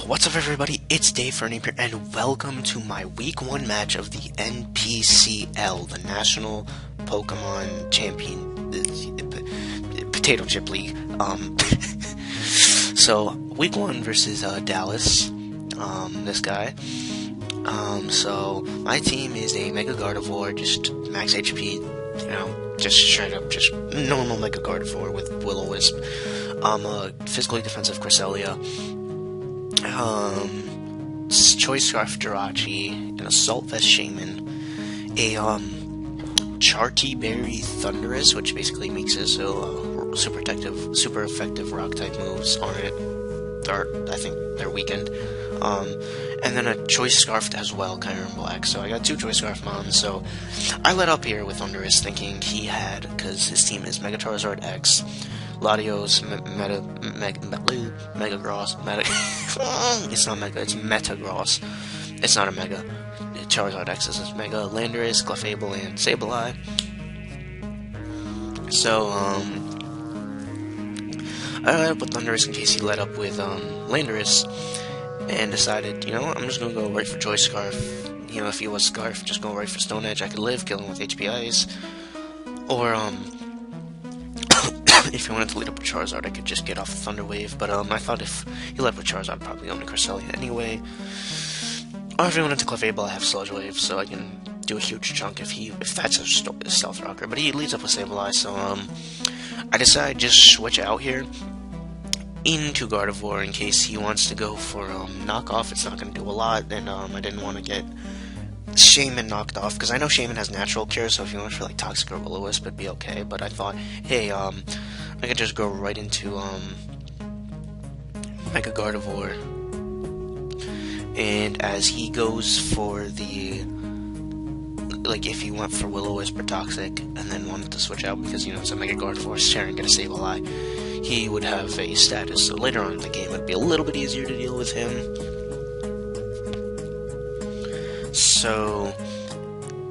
What's up, everybody? It's Dave for Npcl, and welcome to my Week 1 match of the Npcl, the National Pokemon Champion Potato Chip League. So Week 1 versus Dallas, this guy. So my team is a Mega Gardevoir, just max HP, just straight up, just normal Mega Gardevoir with Will-O-Wisp. A physically defensive Cresselia. Choice Scarf Jirachi, an Assault Vest Shaman, a Charty Berry Thunderous, which basically makes it so super effective rock type moves aren't, I think they're weakened. And then a Choice Scarf as well, Kyurem Black. So I got 2 Choice Scarf Mons. So I let up here with Thunderous, thinking he had, because his team is Mega Charizard X, Latios, Metagross, it's not Mega, it's Metagross. It's not a Mega. Charizard X is Mega, Landorus, Clefable, and Sableye. So, I let up with Thunderous in case he let up with, Landorus, and decided, I'm just gonna go right for Choice Scarf. If he was Scarf, just go right for Stone Edge. I could live, kill him with HP Ice. Or, if he wanted to lead up with Charizard, I could just get off the Thunder Wave, but I thought if he led with Charizard, I'd probably go into Cresselia anyway. Or if he went into Clefable, I have Sludge Wave, so I can do a huge chunk if that's a Stealth Rocker. But he leads up with Sableye, so I decided just switch out here into Gardevoir in case he wants to go for knockoff. It's not going to do a lot, and I didn't want to get Shaman knocked off, because I know Shaman has natural cure, so if you went for like Toxic or Will-O-Wisp, it'd be okay. But I thought, hey, I could just go right into Mega Gardevoir, and as he goes for the, if he went for Will-O-Wisp or Toxic and then wanted to switch out because it's a Mega Gardevoir sharing get a Sableye, he would have a status, so later on in the game it'd be a little bit easier to deal with him. So,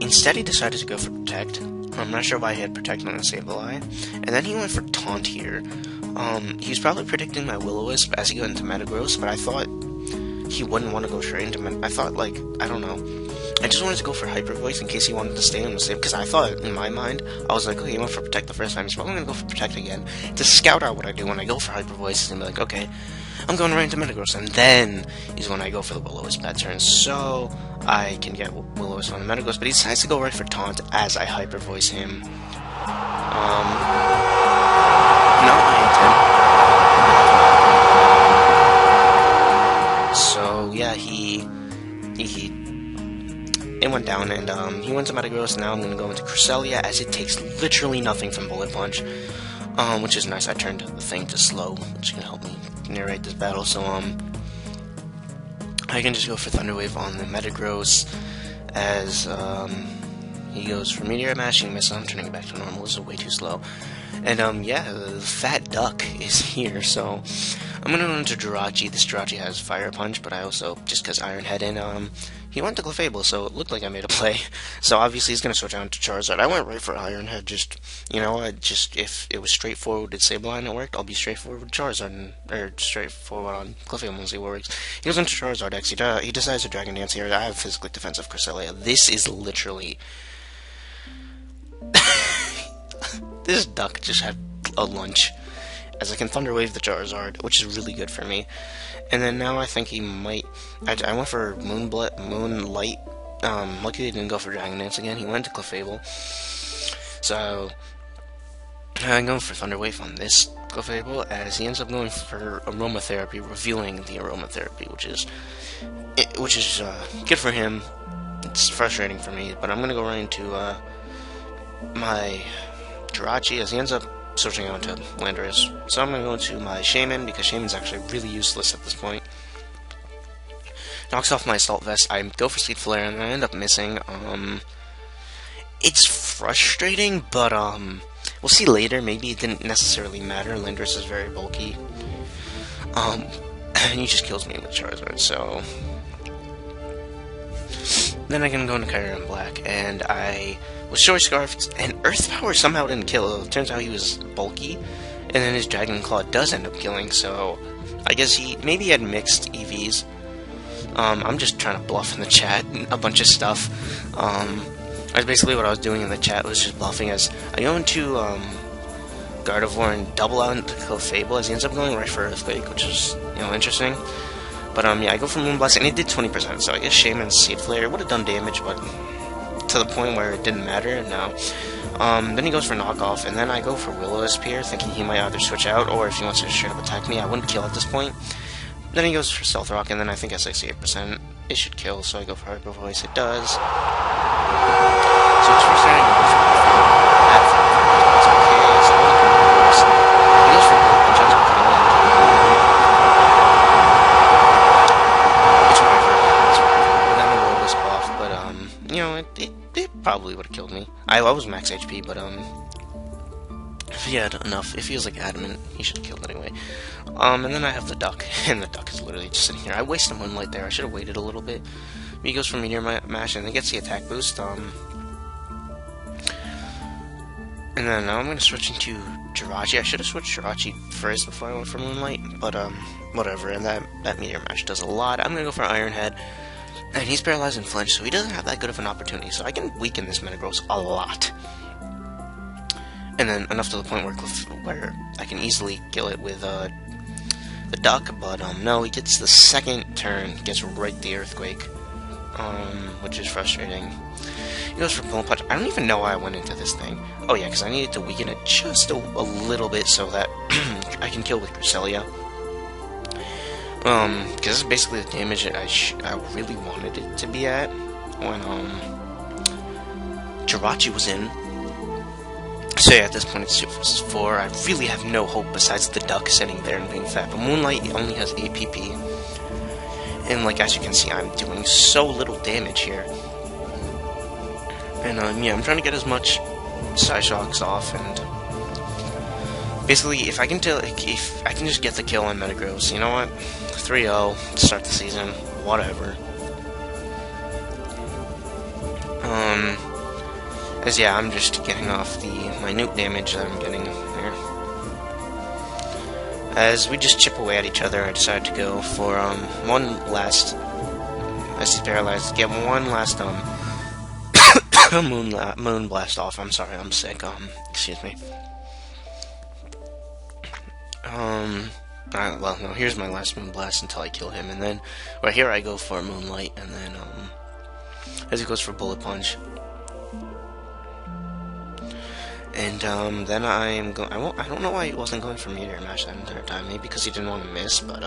instead he decided to go for Protect. I'm not sure why he had Protect on a Sableye. And then he went for Taunt here. He was probably predicting my Will-O-Wisp as he got into Metagross, but I thought he wouldn't want to go straight into I thought, I don't know. I just wanted to go for Hyper Voice in case he wanted to stay on the same, because I thought, in my mind, I was like, okay, he went for Protect the first time, he's probably going to go for Protect again, to scout out what I do when I go for Hyper Voice, and be like, okay, I'm going right into Metagross, and then is when I go for the Will-O-Wisp that turn, so I can get Will-O-Wisp on the Metagross, but he decides to go right for Taunt as I Hyper Voice him. Not my intent. So, yeah, it went down, and he went to Metagross. Now I'm going to go into Cresselia, as it takes literally nothing from Bullet Punch, which is nice. I turned the thing to slow, which can help me narrate this battle, so I can just go for Thunder Wave on the Metagross, as he goes for Meteor Mash, and miss. I'm turning it back to normal. This is way too slow. And yeah, the Fat Duck is here, so I'm gonna go into Jirachi. This Jirachi has Fire Punch, but I also, just because Iron Head in, he went to Clefable, so it looked like I made a play. So obviously he's gonna switch on to Charizard. I went right for Iron Head, just, if it was straightforward with Sableye and it worked, I'll be straightforward with Charizard, or straightforward on Clefable and see what works. He goes into Charizard X, he decides to Dragon Dance here. I have physically defensive Cresselia. This is literally... This duck just had a lunch, as I can Thunder Wave the Charizard, which is really good for me. And then now I think he might... I went for Moonlight. Luckily he didn't go for Dragon Dance again. He went to Clefable. So, I'm going for Thunder Wave on this Clefable, as he ends up going for Aromatherapy, revealing the Aromatherapy, which is good for him. It's frustrating for me, but I'm going to go right into my Jirachi, as he ends up switching out to Landorus. So I'm going to go into my Shaman, because Shaman's actually really useless at this point. Knocks off my Assault Vest. I go for Sleet Flare, and I end up missing. It's frustrating, but we'll see later. Maybe it didn't necessarily matter. Landorus is very bulky. And he just kills me with Charizard, so... Then I can go into Kyurem Black, and I was Choice Scarfed, and Earth Power somehow didn't kill. It turns out he was bulky, and then his Dragon Claw does end up killing, so I guess maybe he had mixed EVs. I'm just trying to bluff in the chat a bunch of stuff. That's basically what I was doing in the chat, was just bluffing as I go into Gardevoir and double out into Clefable, as he ends up going right for Earthquake, which is, interesting. But yeah, I go for Moonblast, and it did 20%, so I guess Shaman's Seed Flare would have done damage, but to the point where it didn't matter, no. Then he goes for Knockoff, and then I go for Will-O-Wisp here, thinking he might either switch out, or if he wants to straight up attack me, I wouldn't kill at this point. Then he goes for Stealth Rock, and then I think at 68%, it should kill, so I go for Hyper Voice, it does. So it's first turn, he goes for at 5%, it's okay, so he goes for Punch, ends up killing him. It's whatever, then I Will-Wisp off, but, it probably would have killed me. I was max HP, but, if he had enough, if he was like adamant, he should have killed anyway. And then I have the Duck, and the Duck is literally just sitting here. I wasted Moonlight there, I should have waited a little bit. He goes for Meteor Mash, and he gets the attack boost, and then now I'm going to switch into Jirachi. I should have switched Jirachi first before I went for Moonlight, but, whatever, and that Meteor Mash does a lot. I'm going to go for Iron Head, and he's paralyzed and flinched, so he doesn't have that good of an opportunity, so I can weaken this Metagross a lot. And then enough to the point where I can easily kill it with the Duck, but no, he gets the second turn, gets right the Earthquake, which is frustrating. He goes for Bullet Punch. I don't even know why I went into this thing. Oh yeah, because I needed to weaken it just a little bit so that I can kill with Cresselia. Because this is basically the damage that I really wanted it to be at when Jirachi was in. So yeah, at this point it's 2 versus 4. I really have no hope besides the Duck sitting there and being fat. But Moonlight only has 8 PP. And like, as you can see, I'm doing so little damage here. And yeah, I'm trying to get as much Side Shocks off, and basically, if I can just get the kill on Metagross, you know what? 3-0 to start the season, whatever. As yeah, I'm just getting off the minute damage that I'm getting there. As we just chip away at each other, I decided to go for one last, as he's paralyzed, get one last moon blast off. I'm sorry, I'm sick. Excuse me. Well, no, here's my last Moon Blast until I kill him, and then right here I go for Moonlight, and then as he goes for Bullet Punch. And then I don't know why he wasn't going for Meteor Mash that entire time. Maybe because he didn't want to miss, but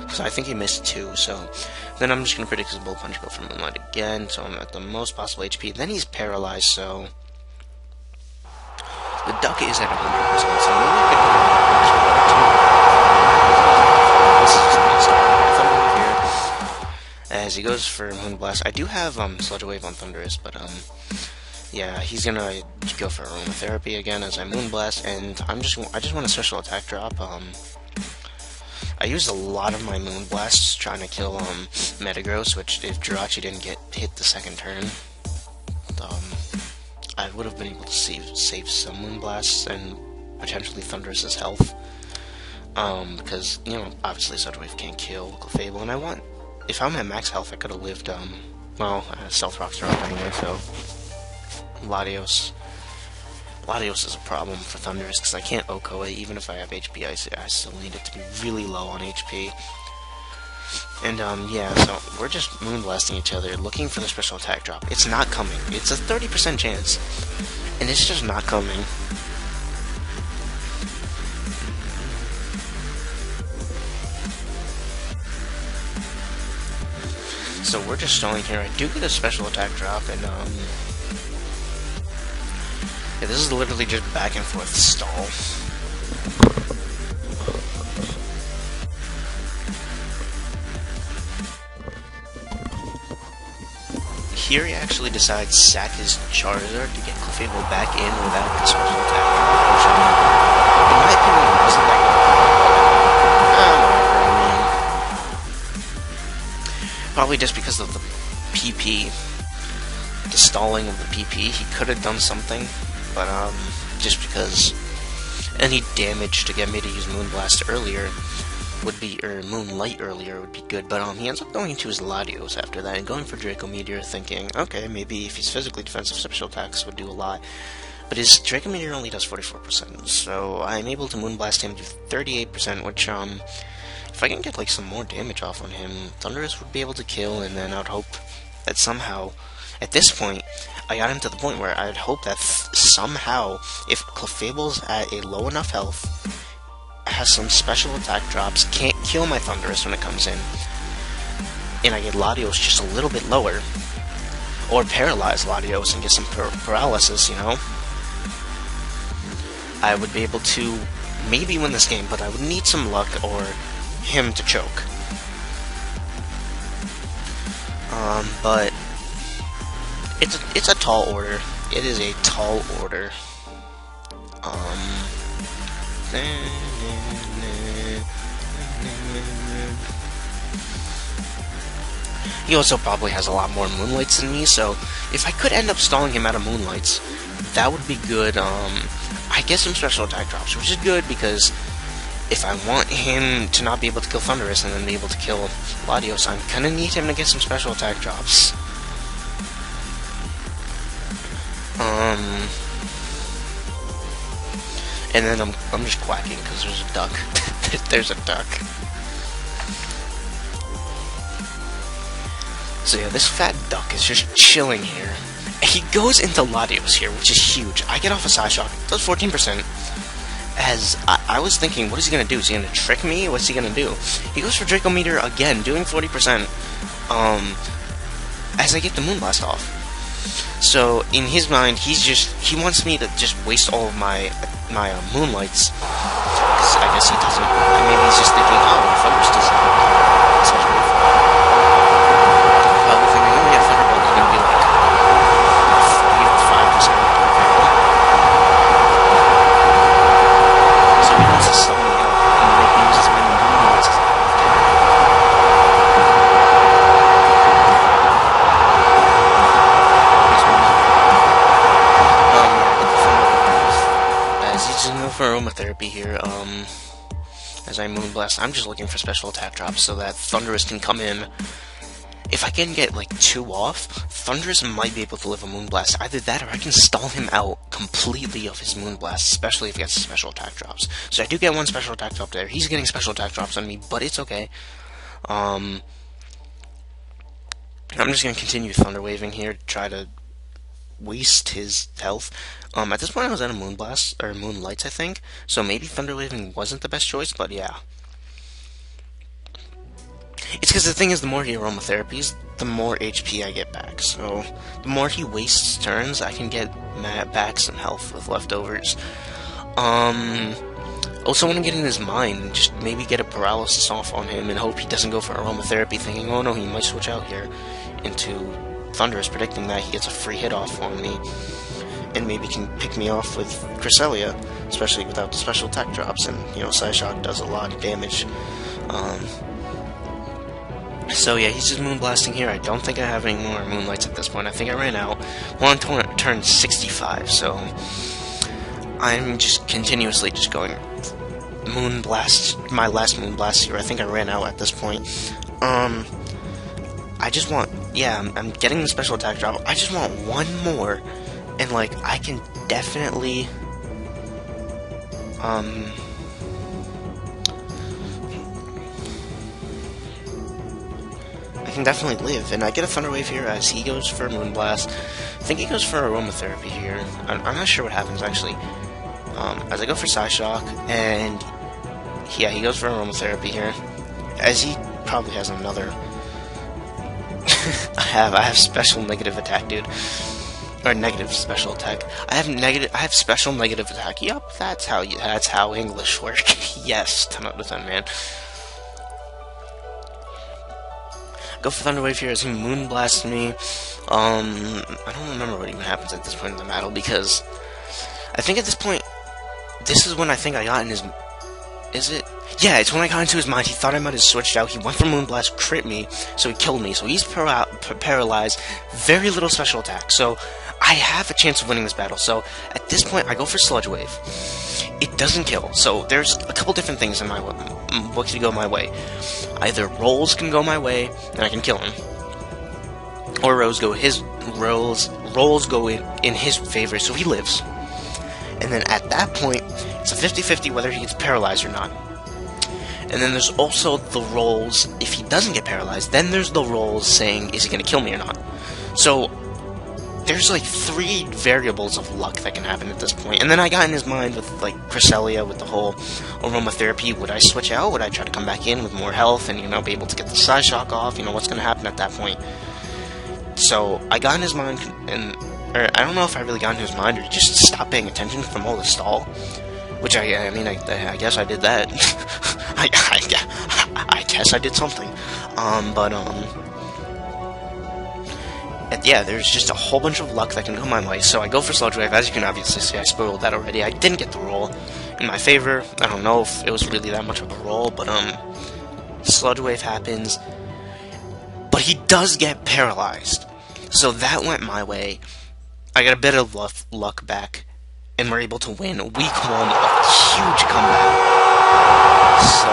because I think he missed 2. So then I'm just gonna predict his Bullet Punch, go for Moonlight again. So I'm at the most possible HP. Then he's paralyzed, so the Duck is at 100%. So maybe I could as he goes for Moonblast. I do have Sludge Wave on Thundurus, but yeah, he's gonna go for Aromatherapy again as I Moonblast, and I just want a special attack drop. I used a lot of my Moonblasts trying to kill Metagross, which if Jirachi didn't get hit the second turn, I would have been able to save some Moonblasts and potentially Thundurus' health. Because, you know, obviously Sludge Wave can't kill Clefable, and if I'm at max health, I could have lived, well, Stealth Rocks are up anyway, so Latios is a problem for Thundurus, because I can't OHKO it. Even if I have HP, I still need it to be really low on HP. And, yeah, so we're just Moonblasting each other, looking for the special attack drop. It's not coming. It's a 30% chance, and it's just not coming. So we're just stalling here. I do get a special attack drop, and yeah, this is literally just back and forth stall. Here he actually decides to sack his Charizard to get Clefable back in without the special attack drop, which in my opinion wasn't that good. Probably just because of the PP, the stalling of the PP, he could have done something, but just because any damage to get me to use Moonblast earlier would be, or Moonlight earlier would be good, but he ends up going into his Latios after that and going for Draco Meteor, thinking, okay, maybe if he's physically defensive, special attacks would do a lot. But his Draco Meteor only does 44%, so I'm able to Moonblast him to 38%, which, if I can get, like, some more damage off on him, Thundurus would be able to kill, and then I'd hope that somehow, at this point, I got him to the point where I'd hope that somehow, if Clefable's at a low enough health, has some special attack drops, can't kill my Thundurus when it comes in, and I get Latios just a little bit lower, or paralyze Latios and get some paralysis, you know, I would be able to maybe win this game, but I would need some luck or him to choke. But it's a tall order. It is a tall order. He also probably has a lot more Moonlights than me, so if I could end up stalling him out of Moonlights, that would be good. I get some special attack drops, which is good because if I want him to not be able to kill Thundurus and then be able to kill Latios, I'm gonna need him to get some special attack drops. And then I'm just quacking because there's a duck. There's a duck. So yeah, this fat duck is just chilling here. He goes into Latios here, which is huge. I get off a Psyshock, does 14%. As I was thinking, what is he gonna do? Is he gonna trick me? What's he gonna do? He goes for Draco Meteor again, doing 40%. As I get the Moonblast off. So in his mind, he wants me to just waste all of my Moonlights. Because I guess he doesn't. Maybe he's just thinking, oh, Thunderous doesn't. Probably thinking, oh yeah, Thunderbolt is gonna be like 5%. So he wants to summon me out and make me use as many Moonlights as for aromatherapy here, as I Moonblast, I'm just looking for special attack drops so that Thundurus can come in. If I can get like 2 off, Thundurus might be able to live a Moonblast. Either that or I can stall him out completely of his Moonblast, especially if he gets special attack drops. So I do get 1 special attack drop there. He's getting special attack drops on me, but it's okay. I'm just going to continue Thunder Waving here to try to waste his health. At this point I was out of Moonblast, or Moonlights I think, so maybe Thunder Waving wasn't the best choice, but yeah. It's because the thing is, the more he aromatherapies, the more HP I get back, so the more he wastes turns, I can get back some health with leftovers. Also want to get in his mind, just maybe get a paralysis off on him and hope he doesn't go for aromatherapy, thinking, oh no, he might switch out here into Thundurus, predicting that he gets a free hit off on me, and maybe can pick me off with Cresselia, especially without the special attack drops, and, you know, Psyshock does a lot of damage. So yeah, he's just Moonblasting here. I don't think I have any more Moonlights at this point. I think I ran out. Well, I'm turn 65, so I'm just continuously just going Moonblast, my last Moonblast here. I think I ran out at this point. I just want, yeah, I'm getting the special attack drop. I just want 1 more, and like, I can definitely, live, and I get a Thunder Wave here as he goes for Moonblast. I think he goes for aromatherapy here. I'm not sure what happens, actually. As I go for Psyshock, and yeah, he goes for aromatherapy here, as he probably has another. I have special negative attack, dude, or negative special attack. I have special negative attack. Yup, that's how English work. Yes, 10 out of 10, man. Go for Thunder Wave here as he Moonblasts me. I don't remember what even happens at this point in the battle, because I think at this point, this is when I think I got in his. Is it? Yeah, it's when I got into his mind. He thought I might have switched out. He went for Moonblast, crit me, so he killed me. So he's paralyzed. Very little special attack. So I have a chance of winning this battle. So at this point, I go for Sludge Wave. It doesn't kill. So there's a couple different things in my what could go my way. Either rolls can go my way, and I can kill him, or rolls go in his favor, so he lives. And then at that point, it's a 50-50 whether he gets paralyzed or not. And then there's also the rolls, if he doesn't get paralyzed, then there's the rolls saying, is he going to kill me or not? So, there's like 3 variables of luck that can happen at this point. And then I got in his mind with like Cresselia, with the whole aromatherapy. Would I switch out? Would I try to come back in with more health and, be able to get the Psy Shock off? What's going to happen at that point? So, I got in his mind, or I don't know if I really got in his mind or just stopped paying attention from all the stall. Which, I guess I did that. I guess I did something. Yeah, there's just a whole bunch of luck that can go my way. So I go for Sludge Wave. As you can obviously see, I spoiled that already. I didn't get the roll in my favor. I don't know if it was really that much of a roll, but, Sludge Wave happens. But he does get paralyzed. So that went my way. I got a bit of luck back. And we're able to win week 1, a huge comeback. So